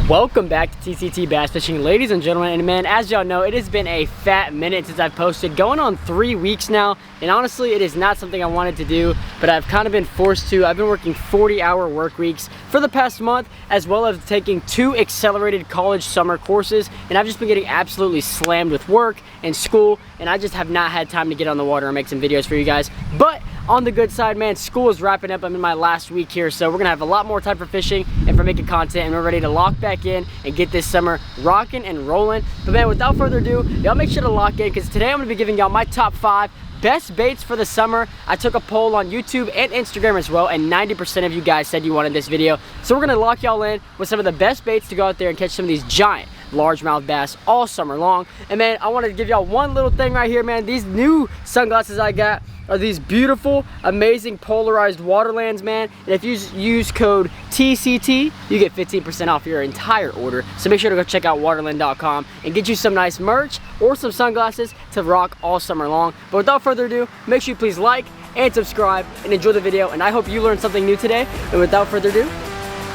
Welcome back to TCT Bass Fishing, ladies and gentlemen. And man, as y'all know, it has been a fat minute since I've posted, going on 3 weeks now. And honestly, it is not something I wanted to do, but I've kind of been forced to. I've been working 40-hour work weeks for the past month, as well as taking 2 accelerated college summer courses. And I've just been getting absolutely slammed with work and school, and I just have not had time to get on the water and make some videos for you guys. But on the good side, man, school is wrapping up. I'm in my last week here, so we're gonna have a lot more time for fishing and for making content, and we're ready to lock back in and get this summer rocking and rolling. But man, without further ado, y'all make sure to lock in, because today I'm gonna be giving y'all my top 5 best baits for the summer. I took a poll on YouTube and Instagram as well, and 90% of you guys said you wanted this video. So we're gonna lock y'all in with some of the best baits to go out there and catch some of these giant largemouth bass all summer long. And man, I wanted to give y'all one little thing right here, man. These new sunglasses I got are these beautiful, amazing polarized WaterLands, man. And if you use code TCT, you get 15% off your entire order. So make sure to go check out WaterLand.com and get you some nice merch or some sunglasses to rock all summer long. But without further ado, make sure you please like and subscribe and enjoy the video. And I hope you learned something new today. And without further ado,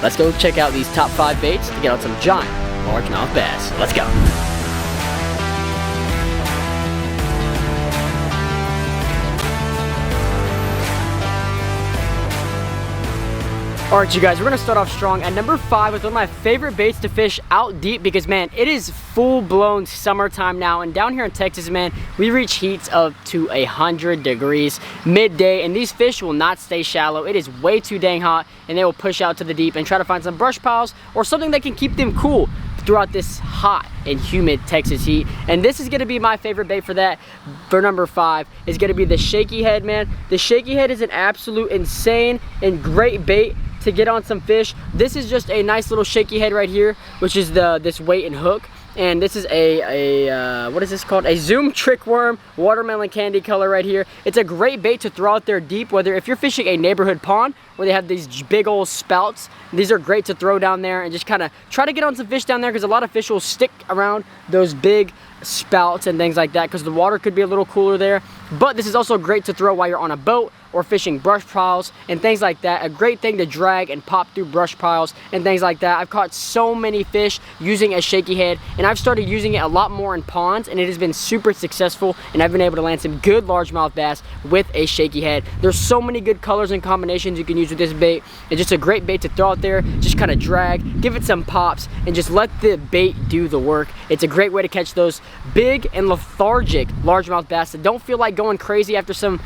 let's go check out these top 5 baits to get on some giant largemouth bass. Let's go. Alright, you guys, we're going to start off strong at number 5 with one of my favorite baits to fish out deep, because man, it is full-blown summertime now, and down here in Texas, man, we reach heats up to 100 degrees midday, and these fish will not stay shallow. It is way too dang hot, and they will push out to the deep and try to find some brush piles or something that can keep them cool throughout this hot and humid Texas heat. And this is going to be my favorite bait for that. For number 5 is going to be the Shaky Head, man. The Shaky Head is an absolute insane and great bait to get on some fish. This is just a nice little Shaky Head right here, which is this weight and hook. And this is what is this called? A Zoom trick worm, watermelon candy color right here. It's a great bait to throw out there deep, whether if you're fishing a neighborhood pond where they have these big old spouts. These are great to throw down there and just kind of try to get on some fish down there, because a lot of fish will stick around those big spouts and things like that, because the water could be a little cooler there. But this is also great to throw while you're on a boat or fishing brush piles and things like that. A great thing to drag and pop through brush piles and things like that. I've caught so many fish using a Shaky Head, and I've started using it a lot more in ponds, and it has been super successful, and I've been able to land some good largemouth bass with a Shaky Head. There's so many good colors and combinations you can use with this bait. It's just a great bait to throw out there, just kind of drag, give it some pops, and just let the bait do the work. It's a great way to catch those big and lethargic largemouth bass that don't feel like going crazy after some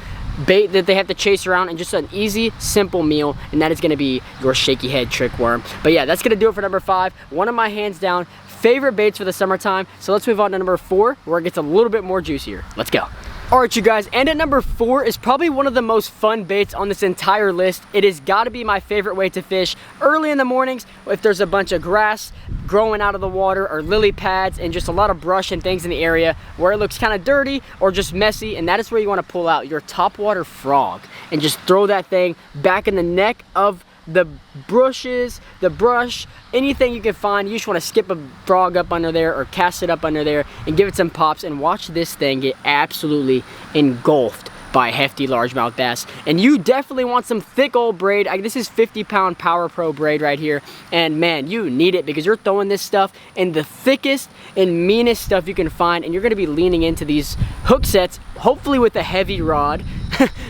bait that they have to chase around, and just an easy, simple meal, and that is going to be your Shaky Head trick worm. But yeah, that's going to do it for number 5. One of my hands down favorite baits for the summertime. So let's move on to number 4, where it gets a little bit more juicier. Let's go. Alright, you guys, and at number 4 is probably one of the most fun baits on this entire list. It has got to be my favorite way to fish early in the mornings if there's a bunch of grass growing out of the water, or lily pads and just a lot of brush and things in the area where it looks kind of dirty or just messy. And that is where you want to pull out your Topwater Frog and just throw that thing back in the neck of the bushes, the brush, anything you can find. You just want to skip a frog up under there or cast it up under there and give it some pops, and watch this thing get absolutely engulfed by a hefty largemouth bass. And you definitely want some thick old braid. This is 50-pound Power Pro braid right here, and man, you need it, because you're throwing this stuff in the thickest and meanest stuff you can find, and you're going to be leaning into these hook sets, hopefully with a heavy rod.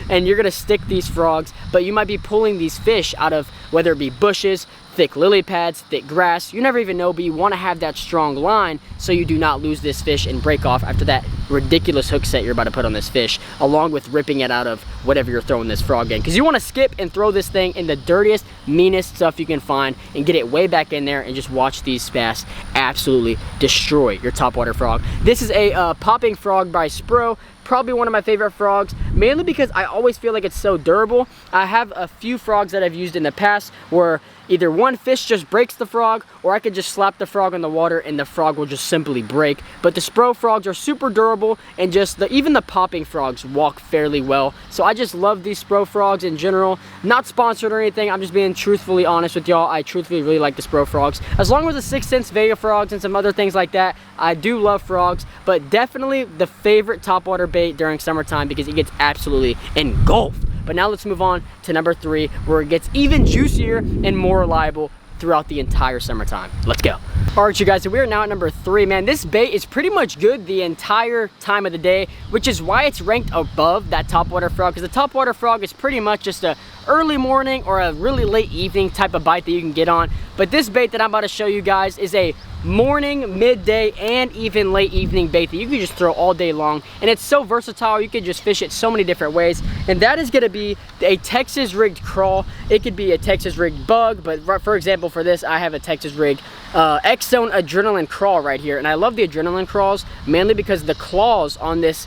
And you're gonna stick these frogs, but you might be pulling these fish out of, whether it be bushes, thick lily pads, thick grass. You never even know, but you want to have that strong line so you do not lose this fish and break off after that ridiculous hook set you're about to put on this fish, along with ripping it out of whatever you're throwing this frog in. Because you want to skip and throw this thing in the dirtiest, meanest stuff you can find and get it way back in there, and just watch these bass absolutely destroy your Topwater Frog. This is a popping frog by Spro. Probably one of my favorite frogs, mainly because I always feel like it's so durable. I have a few frogs that I've used in the past where either one fish just breaks the frog, or I could just slap the frog in the water and the frog will just simply break. But the Spro frogs are super durable, and just even the popping frogs walk fairly well. So I just love these Spro frogs in general. Not sponsored or anything, I'm just being truthfully honest with y'all. I truthfully really like the Spro frogs. As long as the 6th Sense Vega frogs and some other things like that, I do love frogs, but definitely the favorite topwater bait during summertime, because it gets absolutely engulfed. But now let's move on to number 3, where it gets even juicier and more reliable. throughout the entire summertime. Let's go. All right, you guys, so we are now at number 3, man. This bait is pretty much good the entire time of the day, which is why it's ranked above that Topwater Frog, because the Topwater Frog is pretty much just a early morning or a really late evening type of bite that you can get on. But this bait that I'm about to show you guys is a morning, midday, and even late evening bait that you can just throw all day long, and it's so versatile. You can just fish it so many different ways, and that is going to be a Texas rigged crawl. It could be a Texas rigged bug, but for example, for this, I have a Texas rigged X-Zone adrenaline crawl right here, and I love the adrenaline crawls mainly because the claws on this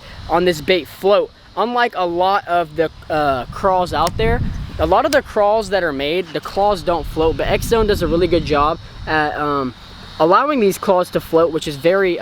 bait float. Unlike a lot of the crawls out there, a lot of the crawls that are made, the claws don't float, but X-Zone does a really good job at allowing these claws to float, which is very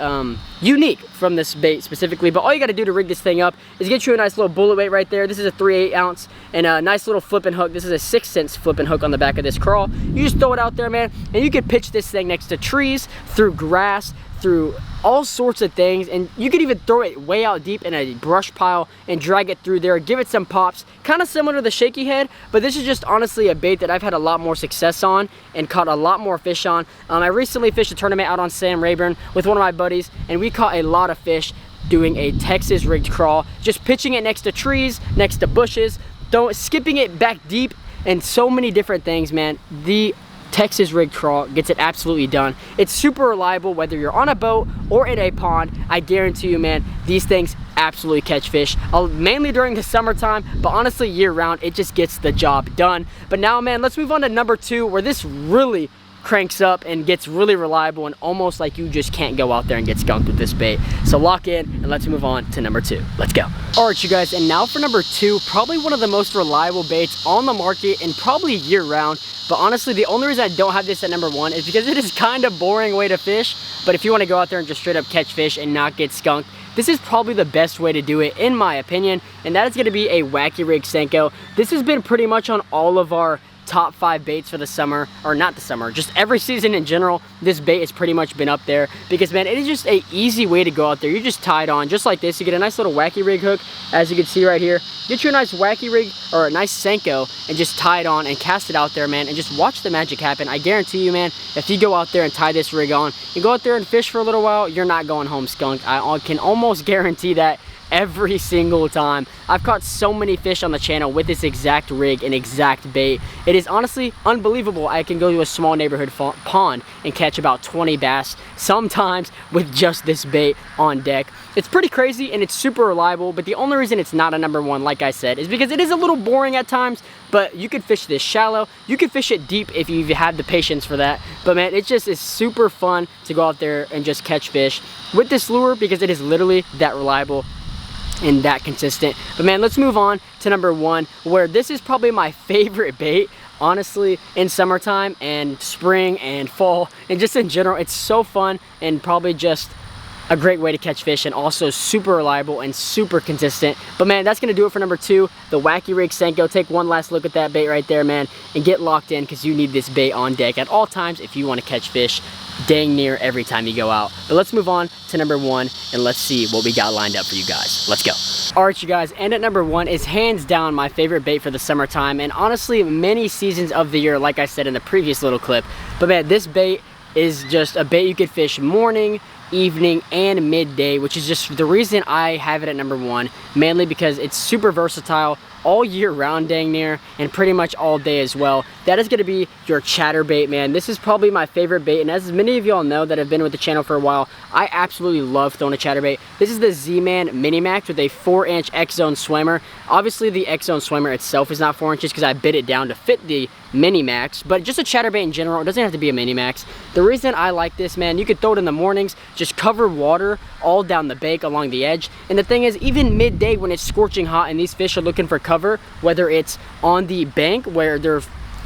unique from this bait specifically. But all you got to do to rig this thing up is get you a nice little bullet weight right there. This is a 3/8 ounce and a nice little flipping hook. This is a 6 cents flipping hook on the back of this crawl. You just throw it out there, man, and you could pitch this thing next to trees, through grass, through all sorts of things, and you could even throw it way out deep in a brush pile and drag it through there, give it some pops, kind of similar to the Shaky Head, but this is just honestly a bait that I've had a lot more success on and caught a lot more fish on. I recently fished a tournament out on Sam Rayburn with one of my buddies, and we caught a lot of fish doing a Texas rigged crawl, just pitching it next to trees, next to bushes, skipping it back deep, and so many different things, man. The Texas rigged crawl gets it absolutely done. It's super reliable whether you're on a boat or in a pond. I guarantee you, man, these things absolutely catch fish, mainly during the summertime, but honestly year round it just gets the job done. But now, man, let's move on to number 2, where this really cranks up and gets really reliable and almost like you just can't go out there and get skunked with this bait. So lock in and let's move on to number 2. Let's go. All right, you guys, and now for number 2, probably one of the most reliable baits on the market and probably year round. But honestly, the only reason I don't have this at number 1 is because it is kind of boring way to fish. But if you want to go out there and just straight up catch fish and not get skunked, this is probably the best way to do it in my opinion, and that is going to be a Wacky Rig Seno. This has been pretty much on all of our top 5 baits for the summer, or not the summer, just every season in general. This bait has pretty much been up there because, man, it is just a easy way to go out there. You just tie it on just like this. You get a nice little Wacky Rig hook, as you can see right here. Get you a nice Wacky Rig or a nice Senko and just tie it on and cast it out there, man, and just watch the magic happen. I guarantee you, man, if you go out there and tie this rig on and go out there and fish for a little while, you're not going home skunked. I can almost guarantee that every single time. I've caught so many fish on the channel with this exact rig and exact bait. It is honestly unbelievable. I can go to a small neighborhood pond and catch about 20 bass sometimes with just this bait on deck. It's pretty crazy and it's super reliable, but the only reason it's not a number 1, like I said, is because it is a little boring at times. But you could fish this shallow, you could fish it deep if you have the patience for that. But man, it just is super fun to go out there and just catch fish with this lure because it is literally that reliable and that consistent. But man, let's move on to number 1, where this is probably my favorite bait, honestly, in summertime and spring and fall and just in general. It's so fun and probably just a great way to catch fish, and also super reliable and super consistent. But man, that's gonna do it for number 2, the Wacky Rig Seno. Take one last look at that bait right there, man, and get locked in because you need this bait on deck at all times if you want to catch fish dang near every time you go out. But let's move on to number 1 and let's see what we got lined up for you guys. Let's go. All right, you guys, and at number 1 is hands down my favorite bait for the summertime and honestly many seasons of the year, like I said in the previous little clip. But man, this bait is just a bait you could fish morning, evening, and midday, which is just the reason I have it at number 1, mainly because it's super versatile all year round dang near, and pretty much all day as well. That is going to be your ChatterBait, man. This is probably my favorite bait, and as many of y'all know that have been with the channel for a while, I absolutely love throwing a ChatterBait. This is the Z-Man Mini Max with a 4-inch X-Zone swimmer. Obviously the X-Zone swimmer itself is not 4 inches because I bit it down to fit the Mini Max, but just a ChatterBait in general, it doesn't have to be a Mini Max. The reason I like this, man, you could throw it in the mornings, just cover water all down the bank along the edge, and the thing is, even midday when it's scorching hot and these fish are looking for cover, whether it's on the bank where they're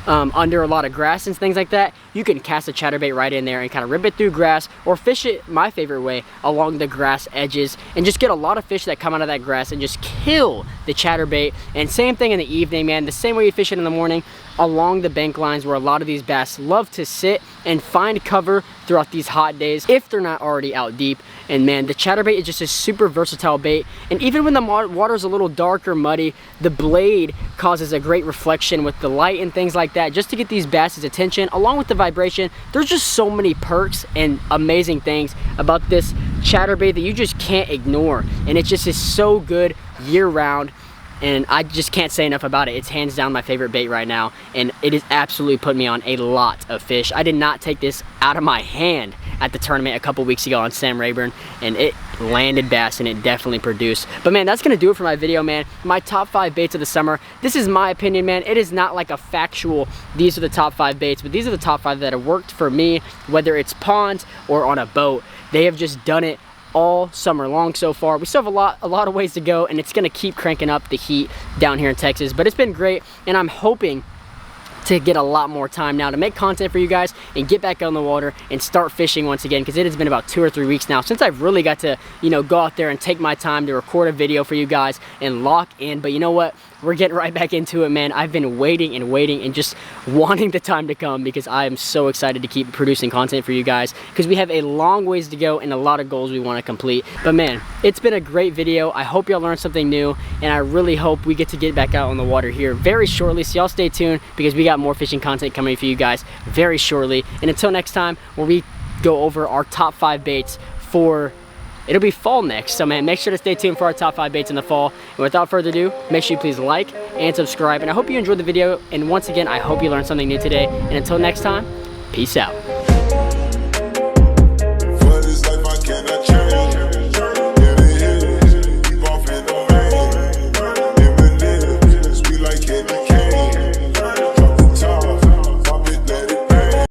under a lot of grass and things like that, you can cast a ChatterBait right in there and kind of rip it through grass, or fish it my favorite way along the grass edges and just get a lot of fish that come out of that grass and just kill the ChatterBait. And same thing in the evening, man, the same way you fish it in the morning along the bank lines where a lot of these bass love to sit and find cover throughout these hot days if they're not already out deep. And man, the ChatterBait is just a super versatile bait, and even when the water's a little dark or muddy, the blade causes a great reflection with the light and things like that, just to get these bass's attention, along with the vibration. There's just so many perks and amazing things about this chatterbait that you just can't ignore, and it just is so good year round. And I just can't say enough about it. It's hands down my favorite bait right now, and it has absolutely put me on a lot of fish. I did not take this out of my hand at the tournament a couple weeks ago on Sam Rayburn, and it landed bass and it definitely produced. But man, that's gonna do it for my video, man. My top 5 baits of the summer. This is my opinion, man. It is not like a factual, these are the top 5 baits, but these are the top 5 that have worked for me, whether it's ponds or on a boat. They have just done it all summer long so far. We still have a lot of ways to go, and it's gonna keep cranking up the heat down here in Texas, but it's been great, and I'm hoping to get a lot more time now to make content for you guys and get back on the water and start fishing once again, because it has been about 2 or 3 weeks now since I've really got to, you know, go out there and take my time to record a video for you guys and lock in. But you know what? We're getting right back into it, man. I've been waiting and just wanting the time to come, because I am so excited to keep producing content for you guys, because we have a long ways to go and a lot of goals we want to complete. But man, it's been a great video. I hope y'all learned something new, and I really hope we get back out on the water here very shortly. So y'all stay tuned, because we got more fishing content coming for you guys very shortly. And until next time, where we go over our top 5 baits for, it'll be fall next. So man, make sure to stay tuned for our top 5 baits in the fall. And without further ado, make sure you please like and subscribe. And I hope you enjoyed the video. And once again, I hope you learned something new today. And until next time, peace out.